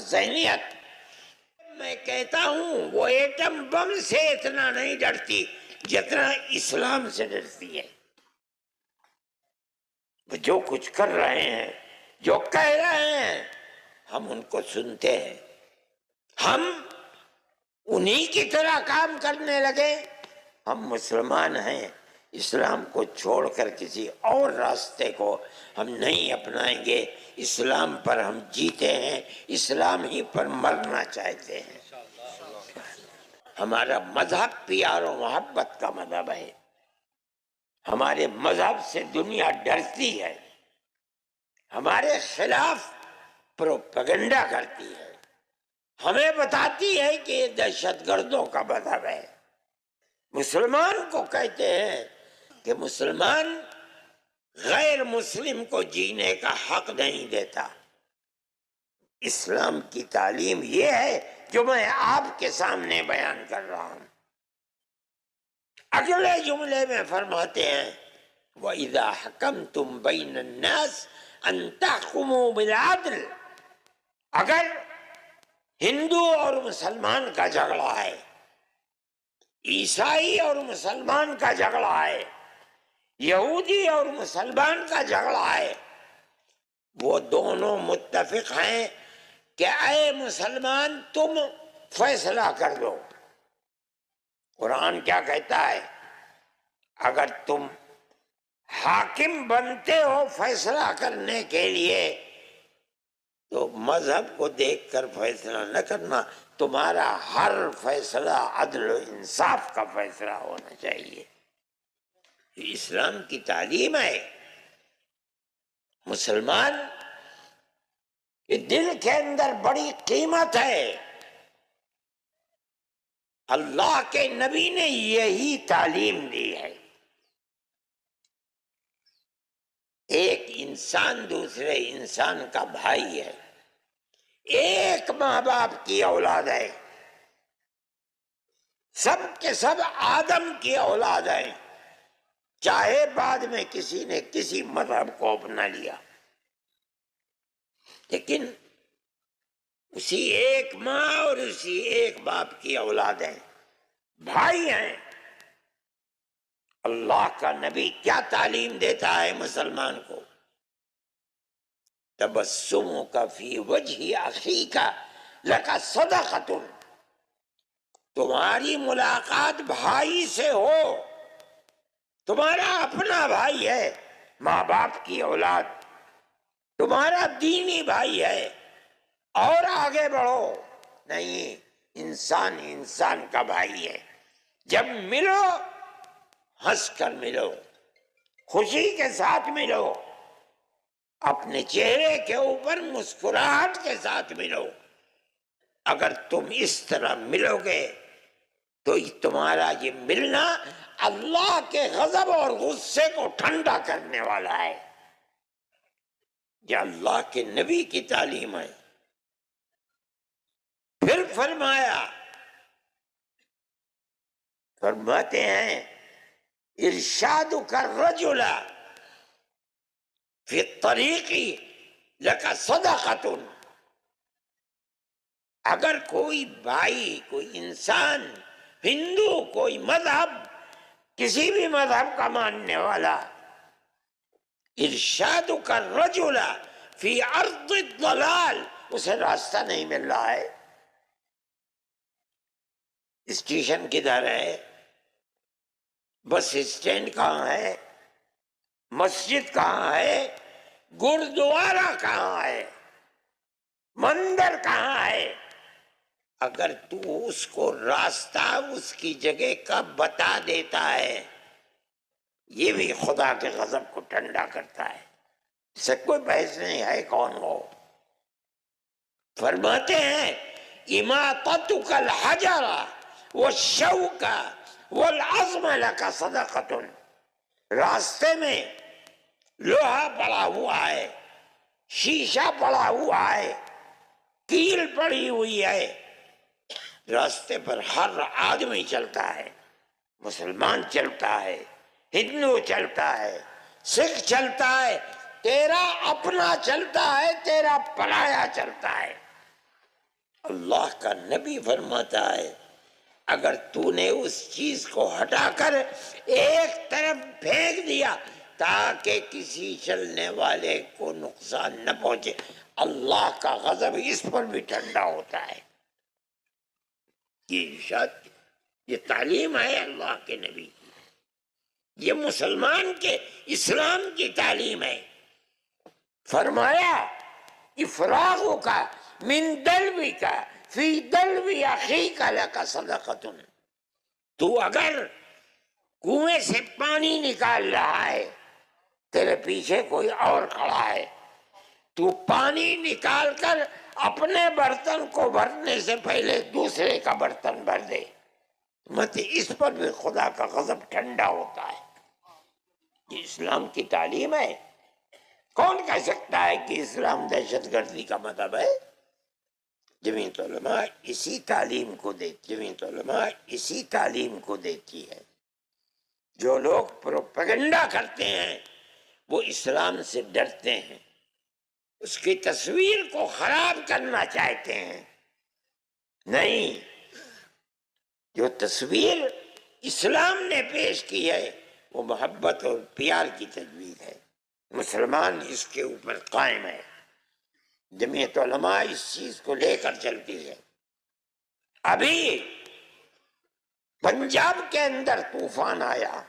ذہنیت، میں کہتا ہوں وہ ایٹم بم سے اتنا نہیں ڈرتی جتنا اسلام سے ڈرتی ہے۔ وہ جو کچھ کر رہے ہیں، جو کہہ رہے ہیں، ہم ان کو سنتے ہیں، ہم انہی کی طرح کام کرنے لگے۔ ہم مسلمان ہیں، اسلام کو چھوڑ کر کسی اور راستے کو ہم نہیں اپنائیں گے۔ اسلام پر ہم جیتے ہیں، اسلام ہی پر مرنا چاہتے ہیں۔ ہمارا مذہب پیار و محبت کا مذہب ہے۔ ہمارے مذہب سے دنیا ڈرتی ہے، ہمارے خلاف پروپیگنڈا کرتی ہے، ہمیں بتاتی ہے کہ یہ دہشت گردوں کا مذہب ہے۔ مسلمان کو کہتے ہیں کہ مسلمان غیر مسلم کو جینے کا حق نہیں دیتا۔ اسلام کی تعلیم یہ ہے جو میں آپ کے سامنے بیان کر رہا ہوں۔ اگلے جملے میں فرماتے ہیں وَإِذَا حَكَمْتُمْ بَيْنَ النَّاسِ أَن تَحْكُمُوا بِالْعَدْلِ۔ اگر ہندو اور مسلمان کا جھگڑا ہے، عیسائی اور مسلمان کا جھگڑا ہے، یہودی اور مسلمان کا جھگڑا ہے، وہ دونوں متفق ہیں کہ اے مسلمان تم فیصلہ کر دو۔ قرآن کیا کہتا ہے؟ اگر تم حاکم بنتے ہو فیصلہ کرنے کے لیے تو مذہب کو دیکھ کر فیصلہ نہ کرنا، تمہارا ہر فیصلہ عدل و انصاف کا فیصلہ ہونا چاہیے۔ یہ اسلام کی تعلیم ہے۔ مسلمان کے دل کے اندر بڑی قیمت ہے۔ اللہ کے نبی نے یہی تعلیم دی ہے۔ ایک انسان دوسرے انسان کا بھائی ہے، ایک ماں باپ کی اولاد ہے، سب کے سب آدم کی اولاد ہیں، چاہے بعد میں کسی نے کسی مذہب کو اپنا لیا، لیکن اسی ایک ماں اور اسی ایک باپ کی اولاد ہیں، بھائی ہیں۔ اللہ کا نبی کیا تعلیم دیتا ہے مسلمان کو؟ تبسمک فی وجہ اخیک لک صدقۃ۔ تمہاری ملاقات بھائی سے ہو، تمہارا اپنا بھائی ہے، ماں باپ کی اولاد، تمہارا دینی بھائی ہے، اور آگے بڑھو۔ نہیں، انسان انسان کا بھائی ہے۔ جب ملو ہنس کر ملو، خوشی کے ساتھ ملو، اپنے چہرے کے اوپر مسکراہٹ کے ساتھ ملو۔ اگر تم اس طرح ملو گے تو تمہارا یہ ملنا اللہ کے غضب اور غصے کو ٹھنڈا کرنے والا ہے۔ یہ اللہ کے نبی کی تعلیم ہے۔ پھر فرماتے ہیں ارشادک الرجل فی الطریق لک صدقۃ۔ اگر کوئی بھائی، کوئی انسان، ہندو، کوئی مذہب، کسی بھی مذہب کا ماننے والا، ارشادک الرجل فی ارض الضلال، اسے راستہ نہیں مل رہا ہے، اسٹیشن کدھر ہے، بس اسٹینڈ کہاں ہے، مسجد کہاں ہے، گردوارہ کہاں ہے، مندر کہاں ہے، اگر تو اس کو راستہ اس کی جگہ کا بتا دیتا ہے، یہ بھی خدا کے غضب کو ٹھنڈا کرتا ہے۔ اس سے کوئی بحث نہیں ہے کون ہو۔ فرماتے ہیں اماطتک الحجر والشوک والعظم لک صدقۃ۔ راستے میں لوہا پڑا ہوا ہے، شیشہ پڑا ہوا ہے، کیل پڑی ہوئی ہے، راستے پر ہر آدمی چلتا ہے، مسلمان چلتا ہے، ہندو چلتا ہے، سکھ چلتا ہے، تیرا اپنا چلتا ہے، تیرا پرایا چلتا ہے۔ اللہ کا نبی فرماتا ہے اگر تو نے اس چیز کو ہٹا کر ایک طرف پھینک دیا تاکہ کسی چلنے والے کو نقصان نہ پہنچے، اللہ کا غضب اس پر بھی ٹھنڈا ہوتا ہے۔ یہ تعلیم ہے اللہ کے نبی کی، یہ مسلمان کے اسلام کی تعلیم ہے۔ فرمایا افراغ کا من دلوی کا فی دلوی اخیک لک صدقۃ، تو اگر کنویں سے پانی نکال رہا ہے، تیرے پیچھے کوئی اور کھڑا ہے، تو پانی نکال کر اپنے برتن کو بھرنے سے پہلے دوسرے کا برتن بھر دے، مت اس پر بھی خدا کا غضب ٹھنڈا ہوتا ہے۔ یہ اسلام کی تعلیم ہے۔ کون کہہ سکتا ہے کہ اسلام دہشت گردی کا مذہب ہے؟ جمعیت علماء اسی تعلیم کو دیتی ہے۔ جو لوگ پروپیگنڈا کرتے ہیں وہ اسلام سے ڈرتے ہیں، اس کی تصویر کو خراب کرنا چاہتے ہیں۔ نہیں، جو تصویر اسلام نے پیش کی ہے وہ محبت اور پیار کی تصویر ہے، مسلمان اس کے اوپر قائم ہے۔ جمعیت علماء اس چیز کو لے کر چلتی ہے۔ ابھی پنجاب کے اندر طوفان آیا،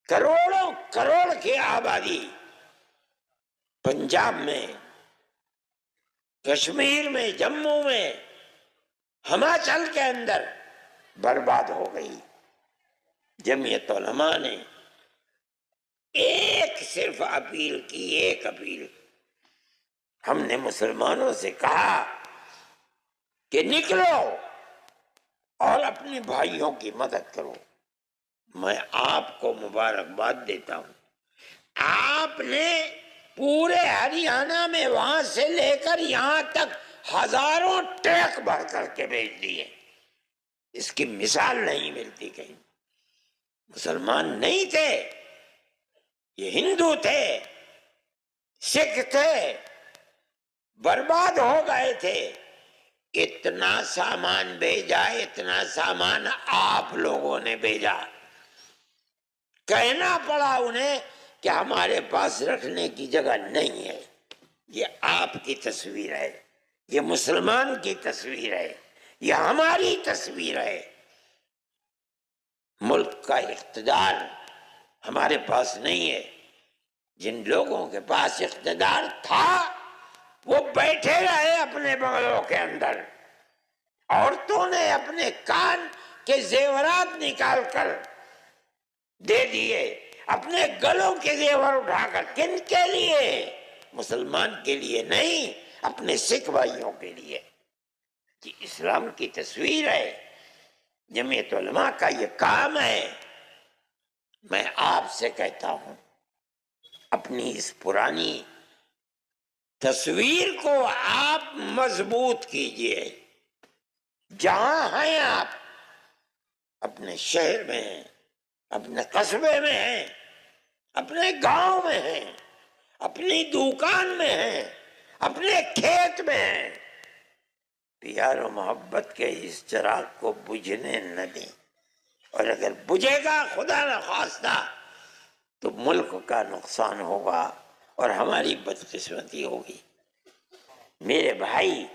کروڑوں کروڑ کی آبادی پنجاب میں، کشمیر میں، جموں میں، ہماچل کے اندر برباد ہو گئی۔ جمعیت علماء نے ایک صرف اپیل کی، ایک اپیل، ہم نے مسلمانوں سے کہا کہ نکلو اور اپنے بھائیوں کی مدد کرو۔ میں آپ کو مبارکباد دیتا ہوں، آپ نے پورے ہریانہ میں وہاں سے لے کر یہاں تک ہزاروں ٹرک بھر کر کے بھیج دیے۔ اس کی مثال نہیں ملتی کہیں۔ مسلمان نہیں تھے، یہ ہندو تھے، سکھ تھے، برباد ہو گئے تھے۔ اتنا سامان بھیجا، اتنا سامان آپ لوگوں نے بھیجا۔ کہنا پڑا انہیں کہ ہمارے پاس رکھنے کی جگہ نہیں ہے۔ یہ آپ کی تصویر ہے، یہ مسلمان کی تصویر ہے، یہ ہماری تصویر ہے۔ ملک کا اقتدار ہمارے پاس نہیں ہے۔ جن لوگوں کے پاس اقتدار تھا وہ بیٹھے رہے اپنے بنگلوں کے اندر۔ عورتوں نے اپنے کان کے زیورات نکال کر دے دیے، اپنے گلوں کے زیور اٹھا کر۔ کن کے لیے؟ مسلمان کے لیے نہیں، اپنے سکھ بھائیوں کے لیے۔ یہ اسلام کی تصویر ہے، جمعیت علماء کا یہ کام ہے۔ میں آپ سے کہتا ہوں اپنی اس پرانی تصویر کو آپ مضبوط کیجئے۔ جہاں ہیں آپ، اپنے شہر میں ہیں، اپنے قصبے میں ہیں، اپنے گاؤں میں ہیں، اپنی دکان میں ہیں، اپنے کھیت میں ہیں، پیار و محبت کے اس چراغ کو بجھنے نہ دیں۔ اور اگر بجھے گا خدا نخواستہ تو ملک کا نقصان ہوگا اور ہماری بدقسمتی ہوگی۔ میرے بھائی،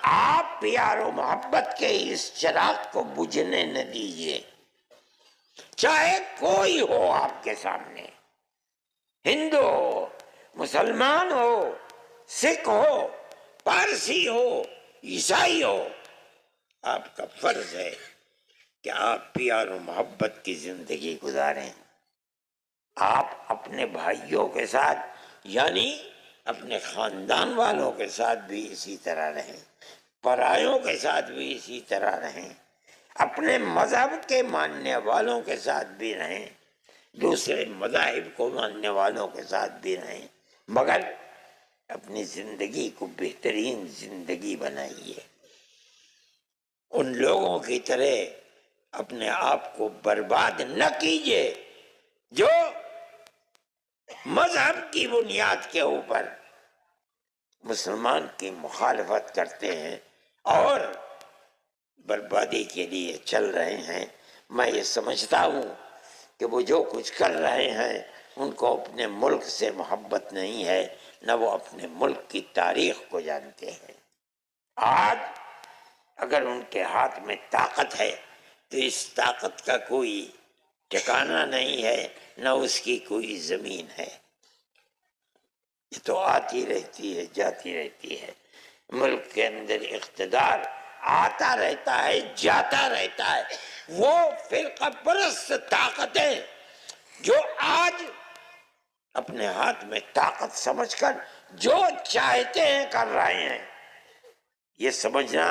آپ پیار و محبت کے اس چراغ کو بجھنے نہ دیجیے، چاہے کوئی ہو آپ کے سامنے، ہندو ہو، مسلمان ہو، سکھ ہو، پارسی ہو، عیسائی ہو۔ آپ کا فرض ہے کہ آپ پیار و محبت کی زندگی گزاریں۔ آپ اپنے بھائیوں کے ساتھ، یعنی اپنے خاندان والوں کے ساتھ بھی اسی طرح رہیں، پرایوں کے ساتھ بھی اسی طرح رہیں، اپنے مذہب کے ماننے والوں کے ساتھ بھی رہیں، دوسرے مذاہب کو ماننے والوں کے ساتھ بھی رہیں، مگر اپنی زندگی کو بہترین زندگی بنائیے۔ ان لوگوں کی طرح اپنے آپ کو برباد نہ کیجیے جو مذہب کی بنیاد کے اوپر مسلمان کی مخالفت کرتے ہیں اور بربادی کے لیے چل رہے ہیں، میں یہ سمجھتا ہوں کہ وہ جو کچھ کر رہے ہیں ان کو اپنے ملک سے محبت نہیں ہے، نہ وہ اپنے ملک کی تاریخ کو جانتے ہیں۔ آج اگر ان کے ہاتھ میں طاقت ہے تو اس طاقت کا کوئی ٹھکانہ نہیں ہے، نہ اس کی کوئی زمین ہے، یہ تو آتی رہتی ہے، جاتی رہتی ہے۔ ملک کے اندر اقتدار آتا رہتا ہے، جاتا رہتا ہے۔ وہ فرقہ پرست طاقتیں جو آج اپنے ہاتھ میں طاقت سمجھ کر جو چاہتے ہیں کر رہے ہیں، یہ سمجھنا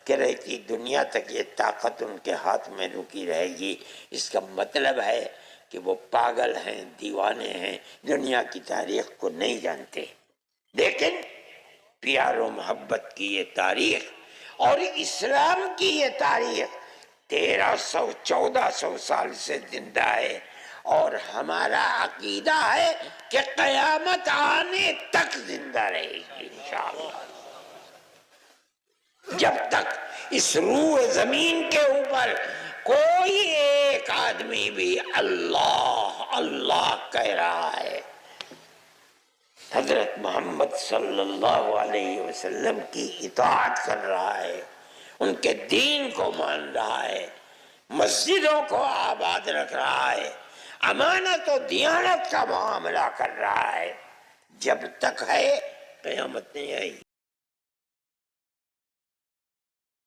کہ رہتی دنیا تک یہ طاقت ان کے ہاتھ میں رکی رہے گی، اس کا مطلب ہے کہ وہ پاگل ہیں، دیوانے ہیں، دنیا کی تاریخ کو نہیں جانتے۔ لیکن پیار و محبت کی یہ تاریخ اور اسلام کی یہ تاریخ 1300-1400 سال سے زندہ ہے، اور ہمارا عقیدہ ہے کہ قیامت آنے تک زندہ رہے گی انشاءاللہ۔ جب تک اس روح زمین کے اوپر کوئی ایک آدمی بھی اللہ اللہ کہہ رہا ہے، حضرت محمد صلی اللہ علیہ وسلم کی اطاعت کر رہا ہے، ان کے دین کو مان رہا ہے، مسجدوں کو آباد رکھ رہا ہے، امانت و دیانت کا معاملہ کر رہا ہے، جب تک ہے قیامت نہیں آئی۔